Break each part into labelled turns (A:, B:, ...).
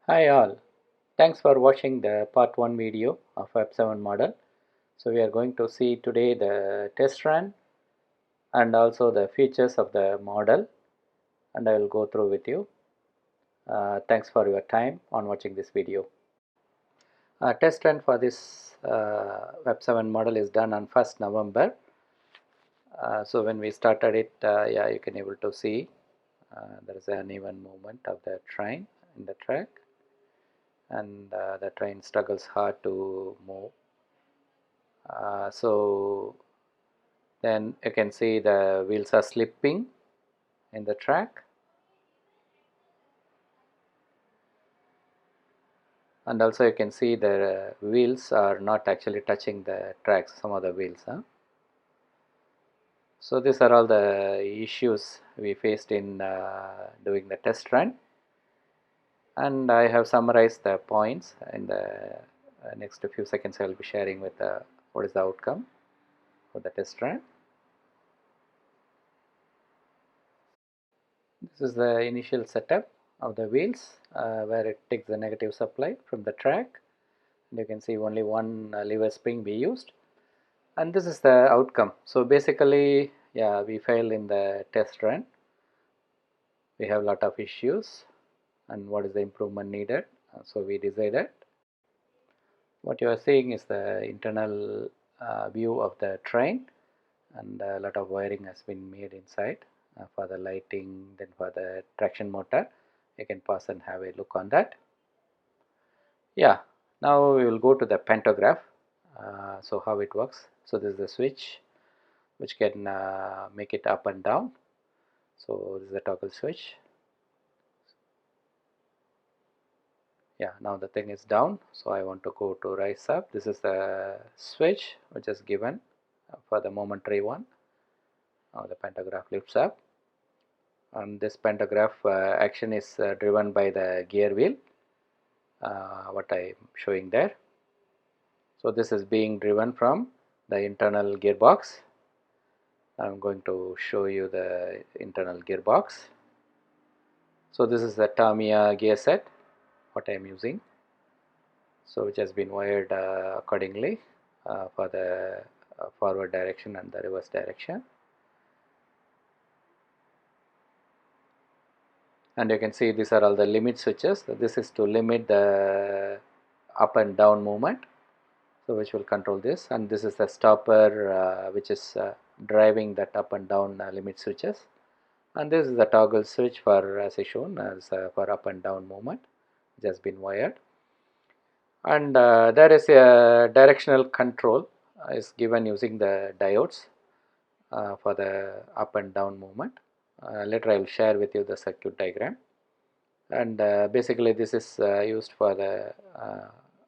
A: Hi all, thanks for watching the part 1 video of WAP7 model. So we are going to see today the test run and also the features of the model, and I will go through with you. Thanks for your time on watching this video. Test run for this WAP7 model is done on 1st November. So when we started it, yeah, you can able to see there is an uneven movement of the train in the track, and the train struggles hard to move. So then you can see the wheels are slipping in the track, and also you can see the wheels are not actually touching the tracks, some of the wheels. So these are all the issues we faced in doing the test run, and I have summarized the points in the next few seconds. I will be sharing with what is the outcome of the test run. This is the initial setup of the wheels where it takes the negative supply from the track. You can see only one lever spring we used, and this is the outcome. So basically, yeah, we failed in the test run. We have a lot of issues, and what is the improvement needed. So we decided. What you are seeing is the internal view of the train, and a lot of wiring has been made inside for the lighting, then for the traction motor. You can pause and have a look on that. Yeah, now we will go to the pantograph. So how it works. So this is the switch which can make it up and down. So this is the toggle switch. Yeah, now the thing is down, so I want to go to rise up. This is the switch which is given for the momentary one. Now the pantograph lifts up, and this pantograph action is driven by the gear wheel, what I am showing there. So this is being driven from the internal gearbox. I am going to show you the internal gearbox. So this is the Tamiya gear set what I am using, so which has been wired accordingly for the forward direction and the reverse direction. And you can see these are all the limit switches. So this is to limit the up and down movement, so which will control this, and this is the stopper which is driving that up and down limit switches, and this is the toggle switch for, as I shown, as for up and down movement, which has been wired. And there is a directional control is given using the diodes for the up and down movement. Later I will share with you the circuit diagram, and basically this is used for the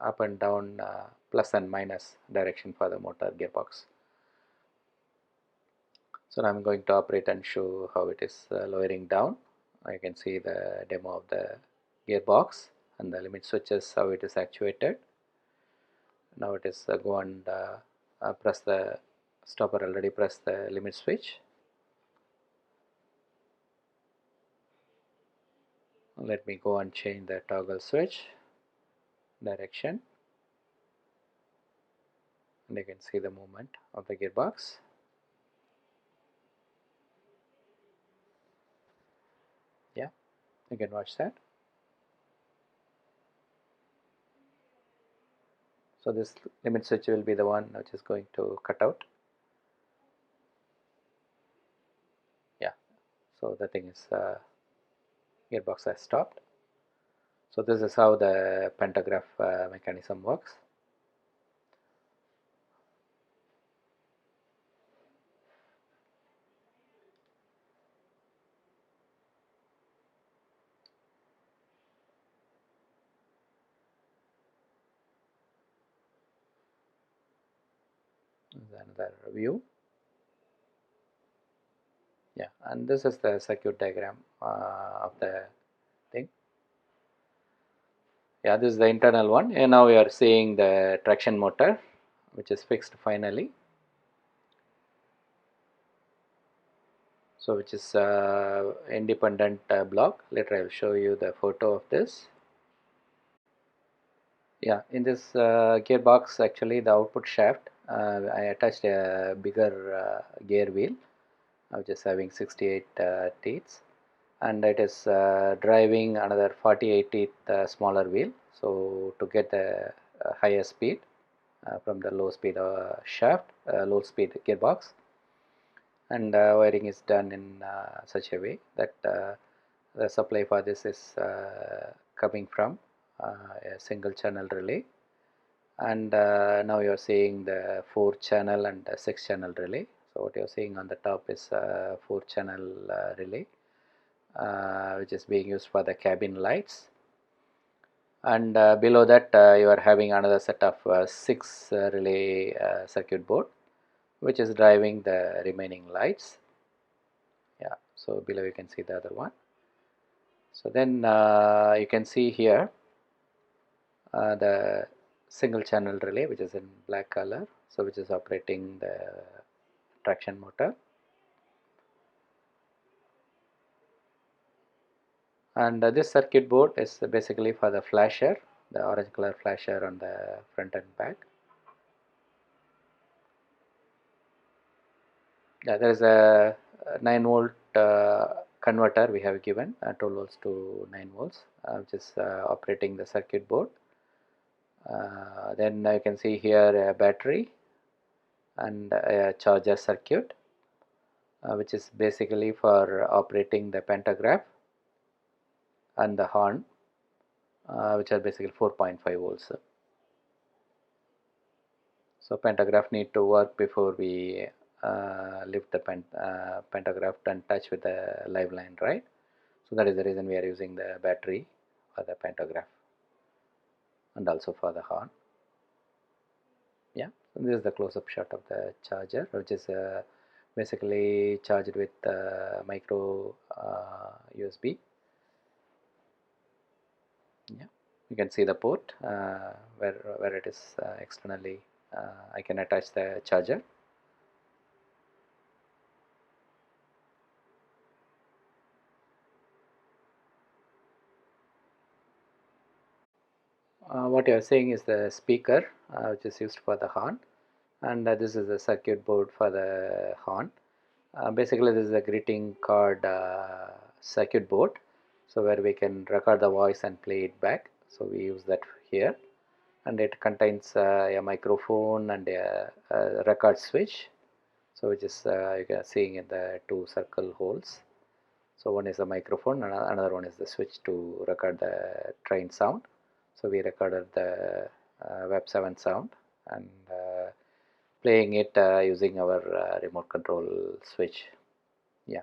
A: up and down plus and minus direction for the motor gearbox. So now I'm going to operate and show how it is lowering down. You can see the demo of the gearbox and the limit switches, how it is actuated. Now it is go and press the stopper, already press the limit switch. Let me go and change the toggle switch direction, and you can see the movement of the gearbox. Yeah, you can watch that. So this limit switch will be the one which is going to cut out. Yeah, so the thing is gearbox has stopped. So this is how the pantograph mechanism works. This is another view. Yeah, and this is the circuit diagram of the thing. Yeah, this is the internal one, and now we are seeing the traction motor which is fixed finally. So which is independent block. Later I will show you the photo of this. Yeah, in this gearbox, actually the output shaft, I attached a bigger gear wheel which is having 68 teeth, and it is driving another 48 teeth smaller wheel, so to get the higher speed from the low speed shaft, low speed gearbox. And wiring is done in such a way that the supply for this is coming from a single channel relay, and now you are seeing the 4 channel and 6 channel relay. So what you are seeing on the top is 4 channel relay which is being used for the cabin lights, and below that you are having another set of 6 relay circuit board which is driving the remaining lights. Yeah, so below you can see the other one. So then you can see here the single channel relay which is in black color, so which is operating the traction motor, and this circuit board is basically for the flasher, the orange color flasher on the front and back. Yeah, there is a 9 volt converter we have given 12 volts to 9 volts which is operating the circuit board. Then you can see here a battery and a charger circuit which is basically for operating the pentagraph and the horn which are basically 4.5 volts. So pentagraph need to work before we lift the pentagraph and touch with the live line, right? So that is the reason we are using the battery for the pentagraph and also for the horn. Yeah, so this is the close-up shot of the charger, which is basically charged with micro USB. Yeah, you can see the port where it is externally. I can attach the charger. What you are saying is the speaker which is used for the horn, and this is the circuit board for the horn. Basically this is a greeting card circuit board, so where we can record the voice and play it back, so we use that here, and it contains a microphone and a record switch, so which is you can seeing in the 2 circle holes. So one is the microphone and another one is the switch to record the train sound. So we recorded the WAP7 sound and playing it using our remote control switch. Yeah.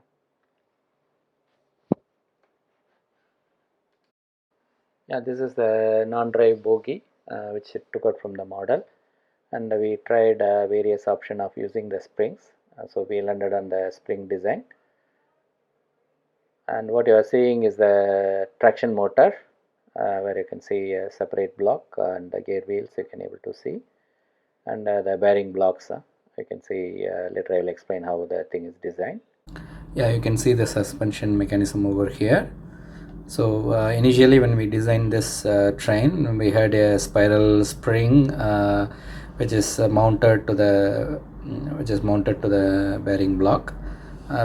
A: Yeah, this is the non-drive bogie which it took out from the model, and we tried various option of using the springs. So we landed on the spring design, and what you are seeing is the traction motor where you can see a separate block and the gear wheels you can able to see, and the bearing blocks you can see. Later I will explain how the thing is designed. Yeah, you can see the suspension mechanism over here. So initially when we designed this train, we had a spiral spring which is mounted to the bearing block,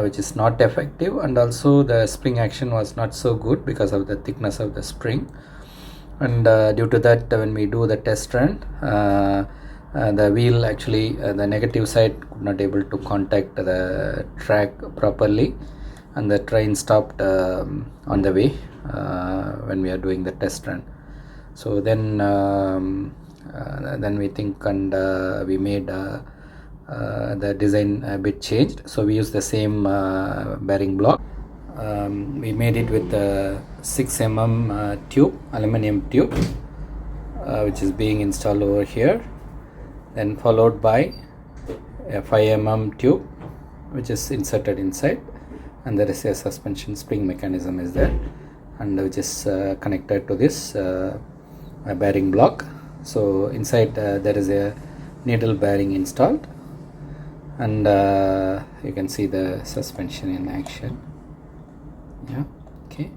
A: which is not effective, and also the spring action was not so good because of the thickness of the spring, and due to that when we do the test run, the wheel actually the negative side could not able to contact the track properly, and the train stopped on the way when we are doing the test run. So then we think, and we made the design a bit changed, so we use the same bearing block. We made it with a 6 mm tube, aluminum tube, which is being installed over here, then followed by a 5 mm tube which is inserted inside, and there is a suspension spring mechanism is there, and which is connected to this bearing block. So inside there is a needle bearing installed, and you can see the suspension in action. Yeah, okay.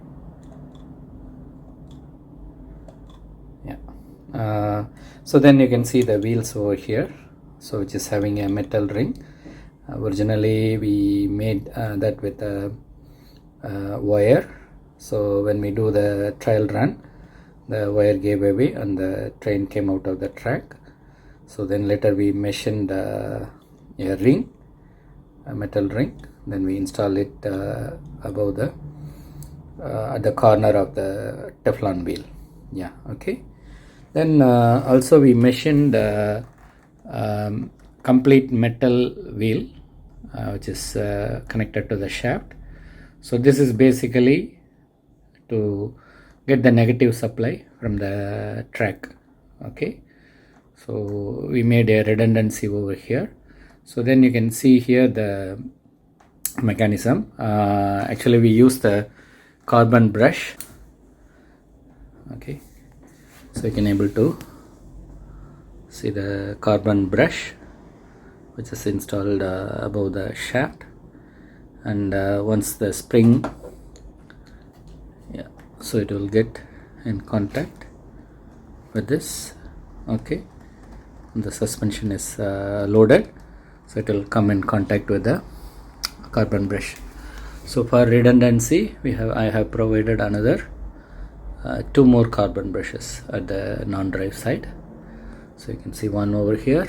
A: Yeah, So then you can see the wheels over here, so which is having a metal ring. Originally we made that with a wire, so when we do the trial run, the wire gave away and the train came out of the track. So then later we machined a ring, a metal ring, then we install it above the at the corner of the Teflon wheel. Yeah, okay. Then also we machined complete metal wheel which is connected to the shaft. So this is basically to get the negative supply from the track. Okay, so we made a redundancy over here. So then you can see here the mechanism. Actually we use the carbon brush. Okay, so you can able to see the carbon brush which is installed above the shaft, and once the spring, yeah, so it will get in contact with this. Okay, and the suspension is loaded, so it will come in contact with the carbon brush. So for redundancy I have provided another 2 more carbon brushes at the non-drive side. So you can see one over here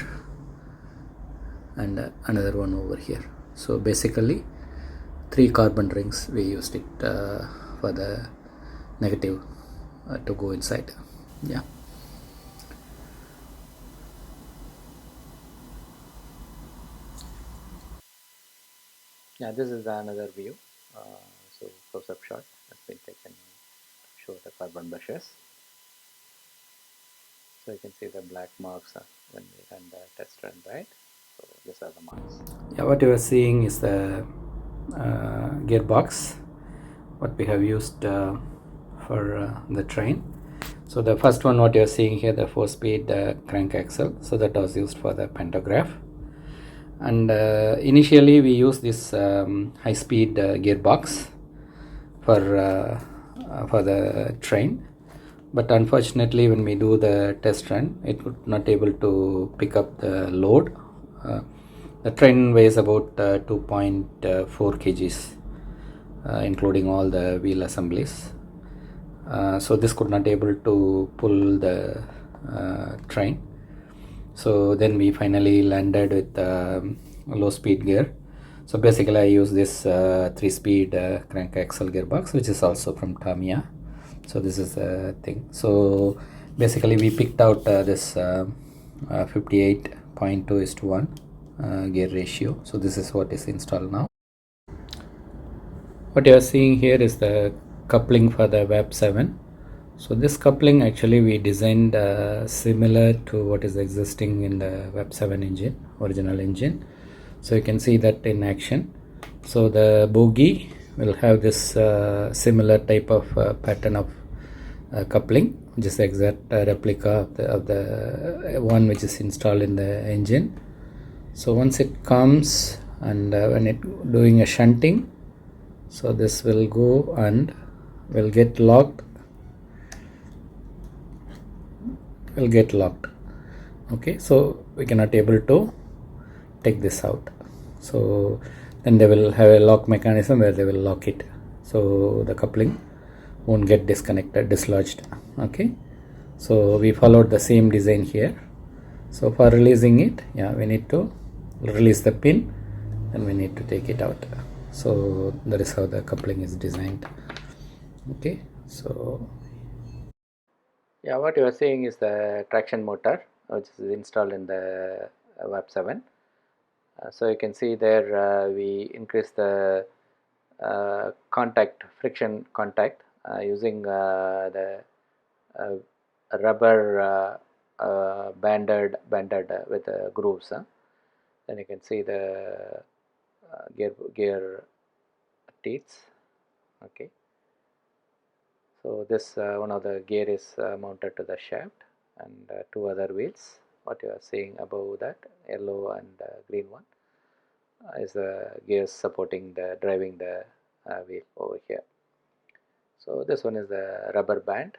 A: and another one over here. So basically 3 carbon rings we used it for the negative to go inside. Yeah. Yeah, this is another view. So close-up shot has been taken to show the carbon brushes. So you can see the black marks when we run the test run, right? So these are the marks. Yeah, what you are seeing is the gearbox, what we have used for the train. So the first one what you are seeing here, the 4-speed crank axle, so that was used for the Pentagraph. And initially we used this high-speed gearbox for the train, but unfortunately when we do the test run it would not able to pick up the load. The train weighs about 2.4 kgs including all the wheel assemblies, so this could not able to pull the train. So then we finally landed with low speed gear. So basically I use this 3-speed crank axle gearbox, which is also from Tamiya. So this is the thing. So basically we picked out this 58.2:1 gear ratio. So this is what is installed now. What you are seeing here is the coupling for the WAP7. So this coupling actually we designed similar to what is existing in the WAP7 engine, original engine. So you can see that in action. So the bogie will have this similar type of pattern of coupling, which is exact replica of the one which is installed in the engine. So once it comes and when it doing a shunting, so this will go and will get locked. Okay, so we cannot able to take this out. So then they will have a lock mechanism where they will lock it, so the coupling won't get dislodged. Okay, so we followed the same design here. So for releasing it, yeah, we need to release the pin and we need to take it out. So that is how the coupling is designed. Okay, so yeah, what you are seeing is the traction motor which is installed in the WAP7. So you can see there we increase the friction contact using the rubber banded with grooves. Then you can see the gear teeth. Okay, so this one of the gear is mounted to the shaft, and 2 other wheels what you are seeing above that, yellow and green one, is the gears supporting the driving the wheel over here. So this one is the rubber band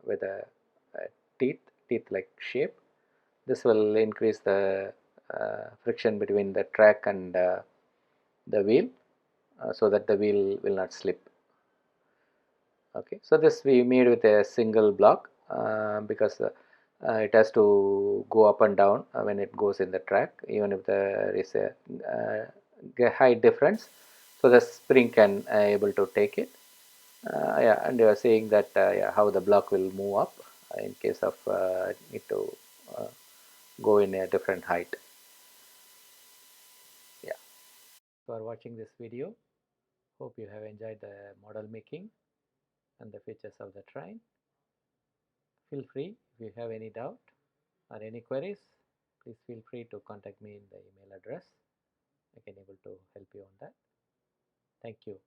A: with a teeth like shape. This will increase the friction between the track and the wheel, so that the wheel will not slip. Okay, so this we made with a single block, because it has to go up and down when it goes in the track, even if there is a height difference, so the spring can able to take it. Yeah, and you are saying that yeah, how the block will move up in case of need to uh, go in a different height. Yeah, for watching this video. Hope you have enjoyed the model making and the features of the train. Feel free if you have any doubt or any queries, please feel free to contact me in the email address. I can able to help you on that. Thank you.